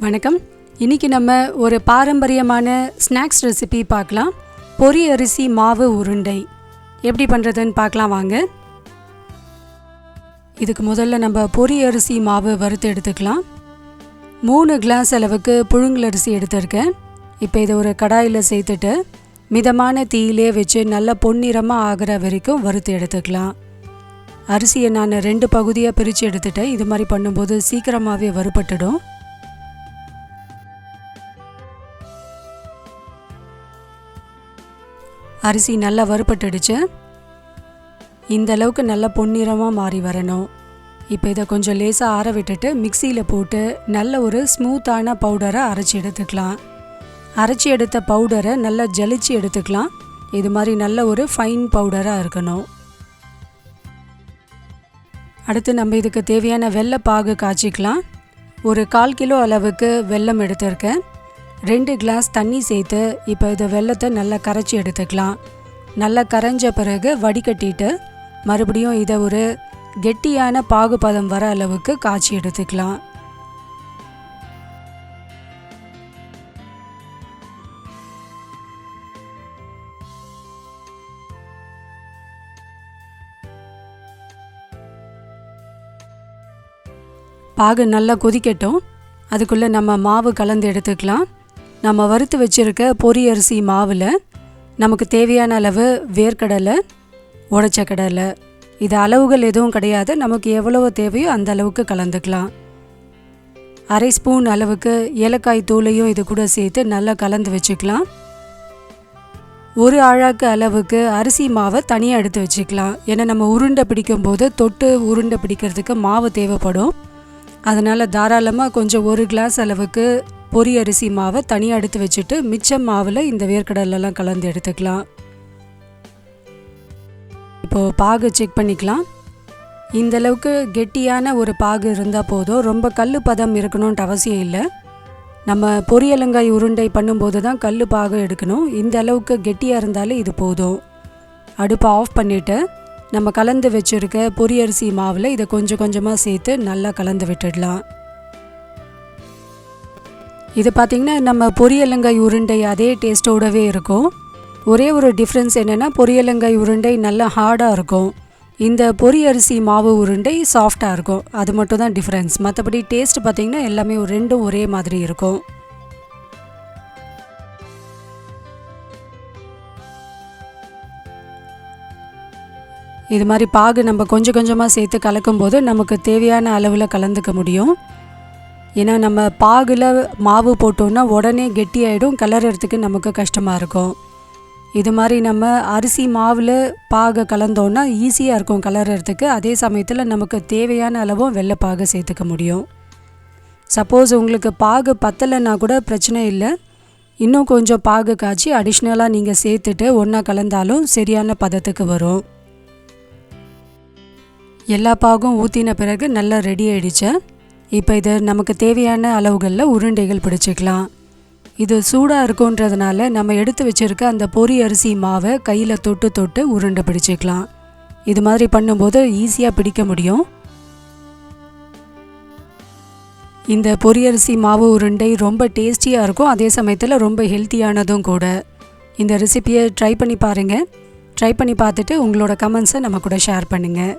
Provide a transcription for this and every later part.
வணக்கம். இன்னைக்கு நம்ம ஒரு பாரம்பரியமான ஸ்நாக்ஸ் ரெசிபி பார்க்கலாம். பொரி அரிசி மாவு உருண்டை எப்படி பண்ணுறதுன்னு பார்க்கலாம் வாங்க. இதுக்கு முதல்ல நம்ம பொரி அரிசி மாவு வறுத்து எடுத்துக்கலாம். 3 கிளாஸ் அளவுக்கு புழுங்கல் அரிசி எடுத்திருக்கேன். இப்போ இதை ஒரு கடாயில் சேர்த்துட்டு மிதமான தீயிலே வச்சு நல்லா பொன்னிறமாக ஆகிற வரைக்கும் வறுத்து எடுத்துக்கலாம். அரிசியை நான் 2 பகுதியாக பிரித்து எடுத்துட்டேன். இது மாதிரி பண்ணும்போது சீக்கிரமாகவே வறுபட்டுடும். அரிசி நல்லா வறுபட்டுடுச்சு. இந்த அளவுக்கு நல்லா பொன்னிறமாக மாறி வரணும். இப்போ இதை கொஞ்சம் லேசாக ஆற விட்டுட்டு மிக்சியில் போட்டு நல்ல ஒரு ஸ்மூத்தான பவுடரை அரைச்சி எடுத்துக்கலாம். அரைச்சி எடுத்த பவுடரை நல்லா ஜலிச்சு எடுத்துக்கலாம். இது மாதிரி நல்ல ஒரு ஃபைன் பவுடராக இருக்கணும். அடுத்து நம்ம இதுக்கு தேவையான வெல்ல பாகு காய்ச்சிக்கலாம். ஒரு 1/4 கிலோ அளவுக்கு வெல்லம் எடுத்திருக்கேன். 2 கிளாஸ் தண்ணி சேர்த்து இப்போ இதை வெல்லத்தை நல்லா கரைச்சி எடுத்துக்கலாம். நல்லா கரைஞ்ச பிறகு வடிகட்டிட்டு மறுபடியும் இதை ஒரு கெட்டியான பாகுபதம் வர அளவுக்கு காய்ச்சி எடுத்துக்கலாம். பாகு நல்லா கொதிக்கட்டும். அதுக்குள்ளே நம்ம மாவு கலந்து எடுத்துக்கலாம். நம்ம வறுத்து வச்சுருக்க பொரி அரிசி மாவில் நமக்கு தேவையான அளவு வேர்க்கடலை, உடைச்ச கடலை, இது அளவுகள் எதுவும் கிடையாது. நமக்கு எவ்வளவு தேவையோ அந்த அளவுக்கு கலந்துக்கலாம். 1/2 ஸ்பூன் அளவுக்கு ஏலக்காய் தூளையும் இது கூட சேர்த்து நல்லா கலந்து வச்சுக்கலாம். 1 ஆழாக்கு அளவுக்கு அரிசி மாவை தனியாக எடுத்து வச்சுக்கலாம். ஏன்னா நம்ம உருண்டை பிடிக்கும் போது தொட்டு உருண்டை பிடிக்கிறதுக்கு மாவு தேவைப்படும். அதனால் தாராளமாக கொஞ்சம் 1 கிளாஸ் அளவுக்கு பொரி அரிசி மாவை தனியாக எடுத்து வச்சுட்டு மிச்சம் மாவில் இந்த வேர்க்கடலெல்லாம் கலந்து எடுத்துக்கலாம். இப்போது பாகு செக் பண்ணிக்கலாம். இந்த அளவுக்கு கெட்டியான ஒரு பாகு இருந்தால் போதும். ரொம்ப கல் பதம் இருக்கணும்ன்ட்டு அவசியம் இல்லை. நம்ம பொரியலங்காய் உருண்டை பண்ணும்போது தான் கல் பாகு எடுக்கணும். இந்த அளவுக்கு கெட்டியாக இருந்தாலே இது போதும். அடுப்பை ஆஃப் பண்ணிவிட்டு நம்ம கலந்து வச்சுருக்க பொரி அரிசி மாவில் இதை கொஞ்சம் கொஞ்சமாக சேர்த்து நல்லா கலந்து விட்டுடலாம். இது பார்த்திங்கன்னா நம்ம பொரியலங்காய் உருண்டை அதே டேஸ்ட்டோடவே இருக்கும். ஒரே ஒரு டிஃப்ரென்ஸ் என்னென்னா பொரியலங்காய் உருண்டை நல்லா ஹார்டாக இருக்கும். இந்த பொரி அரிசி மாவு உருண்டை சாஃப்டாக இருக்கும். அது மட்டும் தான் டிஃப்ரென்ஸ். மற்றபடி டேஸ்ட் பார்த்திங்கன்னா எல்லாமே ரெண்டும் ஒரே மாதிரி இருக்கும். இது மாதிரி பாகு நம்ம கொஞ்சம் கொஞ்சமாக சேர்த்து கலக்கும்போது நமக்கு தேவையான அளவில் கலந்துக்க முடியும். ஏன்னா நம்ம பாகில் மாவு போட்டோன்னா உடனே கெட்டியாயிடும். கலர்றதுக்கு நமக்கு கஷ்டமாக இருக்கும். இது மாதிரி நம்ம அரிசி மாவில் பாகை கலந்தோன்னா ஈஸியாக இருக்கும் கலர்றதுக்கு. அதே சமயத்தில் நமக்கு தேவையான அளவும் வெள்ளைப்பாகு சேர்த்துக்க முடியும். சப்போஸ் உங்களுக்கு பாகு பத்தலைன்னா கூட பிரச்சனை இல்லை. இன்னும் கொஞ்சம் பாகு காய்ச்சி அடிஷ்னலாக நீங்கள் சேர்த்துட்டு ஒன்றா கலந்தாலும் சரியான பதத்துக்கு வரும். எல்லா பாகும் ஊற்றின பிறகு நல்லா ரெடி ஆகிடுச்சு. இப்போ இது நமக்கு தேவையான அளவுகளில் உருண்டைகள் பிடிச்சிக்கலாம். இது சூடாக இருக்குன்றதுனால நம்ம எடுத்து வச்சுருக்க அந்த பொரி அரிசி மாவை கையில் தொட்டு தொட்டு உருண்டை பிடிச்சிக்கலாம். இது மாதிரி பண்ணும்போது ஈஸியாக பிடிக்க முடியும். இந்த பொரி அரிசி மாவு உருண்டை ரொம்ப டேஸ்டியாக இருக்கும். அதே சமயத்தில் ரொம்ப ஹெல்த்தியானதும் கூட. இந்த ரெசிபியை ட்ரை பண்ணி பாருங்கள். ட்ரை பண்ணி பார்த்துட்டு உங்களோட கமெண்ட்ஸை நம்ம கூட ஷேர் பண்ணுங்கள்.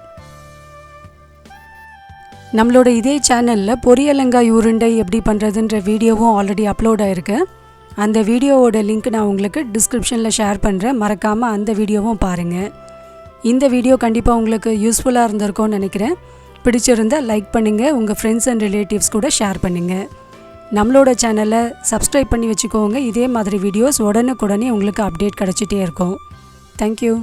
நம்மளோட இதே சேனலில் பொரியலங்காய் உருண்டை எப்படி பண்ணுறதுன்ற வீடியோவும் ஆல்ரெடி அப்லோட் ஆகிருக்கு. அந்த வீடியோவோட லிங்க் நான் உங்களுக்கு டிஸ்கிரிப்ஷனில் ஷேர் பண்ணுறேன். மறக்காமல் அந்த வீடியோவும் பாருங்கள். இந்த வீடியோ கண்டிப்பாக உங்களுக்கு யூஸ்ஃபுல்லாக இருந்திருக்கும்னு நினைக்கிறேன். பிடிச்சிருந்தால் லைக் பண்ணுங்கள். உங்கள் ஃப்ரெண்ட்ஸ் அண்ட் ரிலேட்டிவ்ஸ் கூட ஷேர் பண்ணுங்கள். நம்மளோட சேனலை சப்ஸ்கிரைப் பண்ணி வச்சுக்கோங்க. இதே மாதிரி வீடியோஸ் உடனுக்குடனே உங்களுக்கு அப்டேட் கிடச்சிட்டே இருக்கும். தேங்க்யூ.